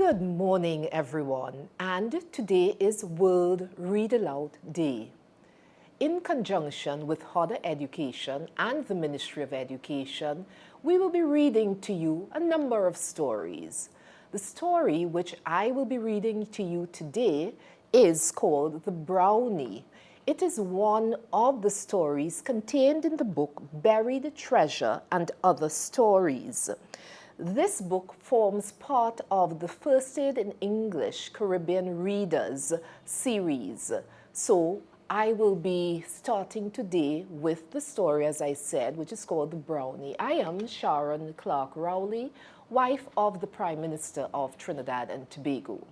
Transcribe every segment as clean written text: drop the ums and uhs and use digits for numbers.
Good morning, everyone, and today is World Read Aloud Day. In conjunction with Hodder Education and the Ministry of Education, we will be reading to you a number of stories. The story which I will be reading to you today is called The Brownie. It is one of the stories contained in the book Buried Treasure and Other Stories. This book forms part of the First Aid in English Caribbean Readers series. So I will be starting today with the story, as I said, which is called The Brownie. I am Sharon Clark Rowley, wife of the Prime Minister of Trinidad and Tobago.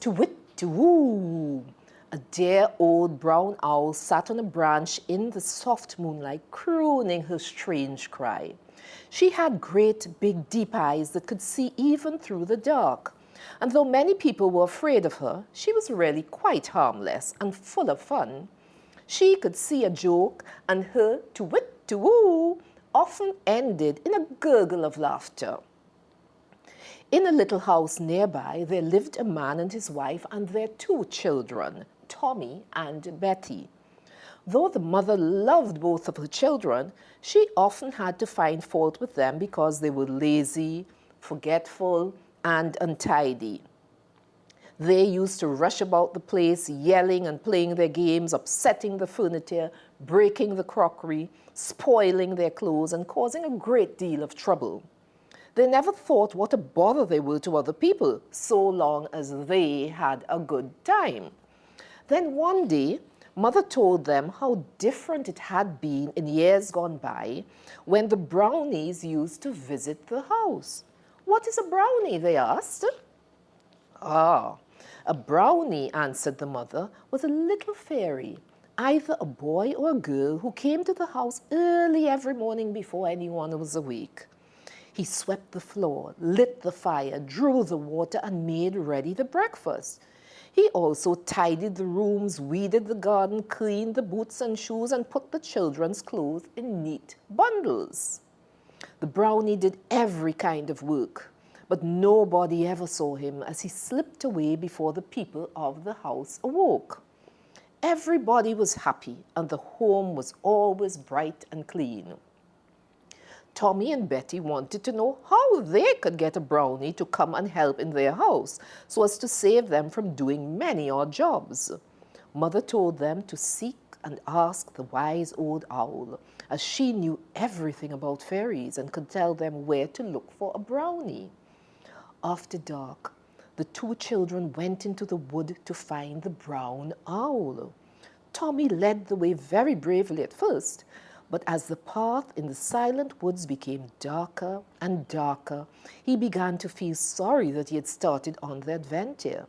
To-wit-to-woo! A dear old brown owl sat on a branch in the soft moonlight, crooning her strange cry. She had great, big, deep eyes that could see even through the dark. And though many people were afraid of her, she was really quite harmless and full of fun. She could see a joke, and her to-wit-to-woo often ended in a gurgle of laughter. In a little house nearby, there lived a man and his wife and their 2 children, Tommy and Betty. Though the mother loved both of her children, she often had to find fault with them because they were lazy, forgetful, and untidy. They used to rush about the place, yelling and playing their games, upsetting the furniture, breaking the crockery, spoiling their clothes, and causing a great deal of trouble. They never thought what a bother they were to other people, so long as they had a good time. Then one day, Mother told them how different it had been in years gone by when the Brownies used to visit the house. "What is a brownie?" they asked. "Ah, a brownie," answered the mother, "was a little fairy, either a boy or a girl, who came to the house early every morning before anyone was awake. He swept the floor, lit the fire, drew the water, and made ready the breakfast. He also tidied the rooms, weeded the garden, cleaned the boots and shoes, and put the children's clothes in neat bundles." The brownie did every kind of work, but nobody ever saw him as he slipped away before the people of the house awoke. Everybody was happy, and the home was always bright and clean. Tommy and Betty wanted to know how they could get a brownie to come and help in their house so as to save them from doing many odd jobs. Mother told them to seek and ask the wise old owl, as she knew everything about fairies and could tell them where to look for a brownie. After dark, the 2 children went into the wood to find the brown owl. Tommy led the way very bravely at first, but as the path in the silent woods became darker and darker, he began to feel sorry that he had started on the adventure.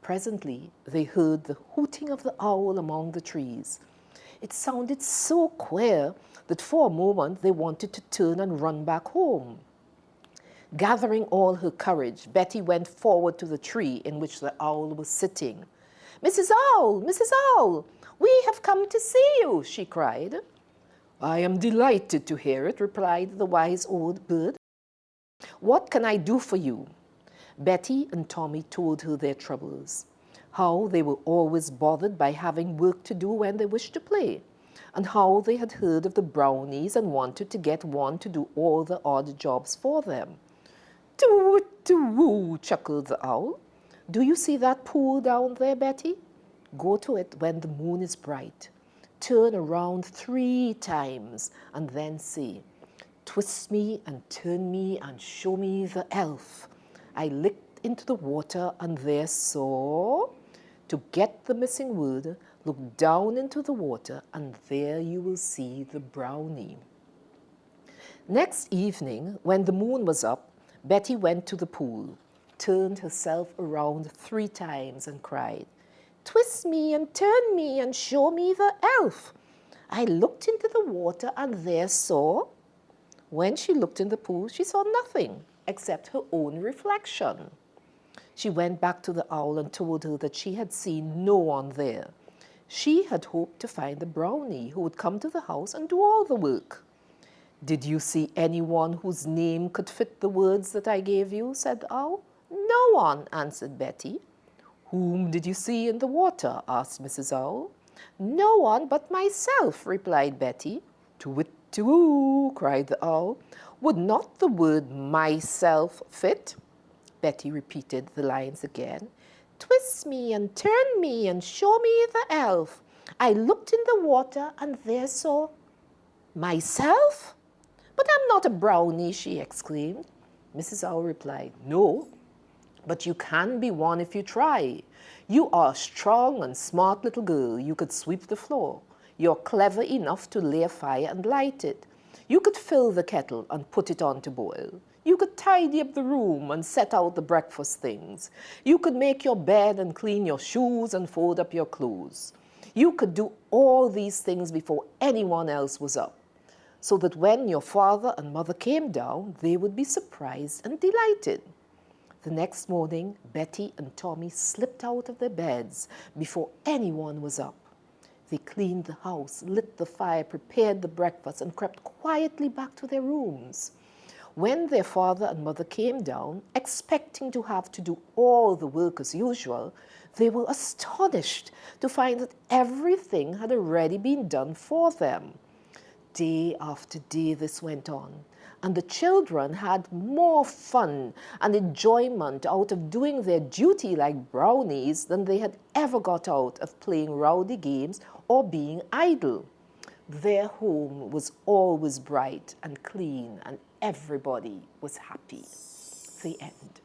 Presently, they heard the hooting of the owl among the trees. It sounded so queer that for a moment they wanted to turn and run back home. Gathering all her courage, Betty went forward to the tree in which the owl was sitting. "Mrs. Owl, Mrs. Owl, we have come to see you," she cried. "I am delighted to hear it," replied the wise old bird. "What can I do for you?" Betty and Tommy told her their troubles, how they were always bothered by having work to do when they wished to play, and how they had heard of the brownies and wanted to get one to do all the odd jobs for them. "To-woo, chuckled the owl. "Do you see that pool down there, Betty? Go to it when the moon is bright. Turn around 3 times and then say, 'Twist me and turn me and show me the elf. I looked into the water and there saw.' To get the missing word, look down into the water and there you will see the brownie." Next evening, when the moon was up, Betty went to the pool, turned herself around 3 times and cried, "Twist me and turn me and show me the elf. I looked into the water and there saw." When she looked in the pool, she saw nothing except her own reflection. She went back to the owl and told her that she had seen no one there. She had hoped to find the brownie who would come to the house and do all the work. "Did you see anyone whose name could fit the words that I gave you?" said the owl. "No one," answered Betty. "Whom did you see in the water?" asked Mrs. Owl. "No one but myself," replied Betty. "Tu-whit-tu-woo," cried the owl. "Would not the word myself fit?" Betty repeated the lines again. "Twist me and turn me and show me the elf. I looked in the water and there saw myself. But I'm not a brownie," she exclaimed. Mrs. Owl replied, "No, but you can be one if you try. You are a strong and smart little girl. You could sweep the floor. You're clever enough to lay a fire and light it. You could fill the kettle and put it on to boil. You could tidy up the room and set out the breakfast things. You could make your bed and clean your shoes and fold up your clothes. You could do all these things before anyone else was up, so that when your father and mother came down, they would be surprised and delighted." The next morning, Betty and Tommy slipped out of their beds before anyone was up. They cleaned the house, lit the fire, prepared the breakfast, and crept quietly back to their rooms. When their father and mother came down, expecting to have to do all the work as usual, they were astonished to find that everything had already been done for them. Day after day this went on, and the children had more fun and enjoyment out of doing their duty like brownies than they had ever got out of playing rowdy games or being idle. Their home was always bright and clean, and everybody was happy. The end.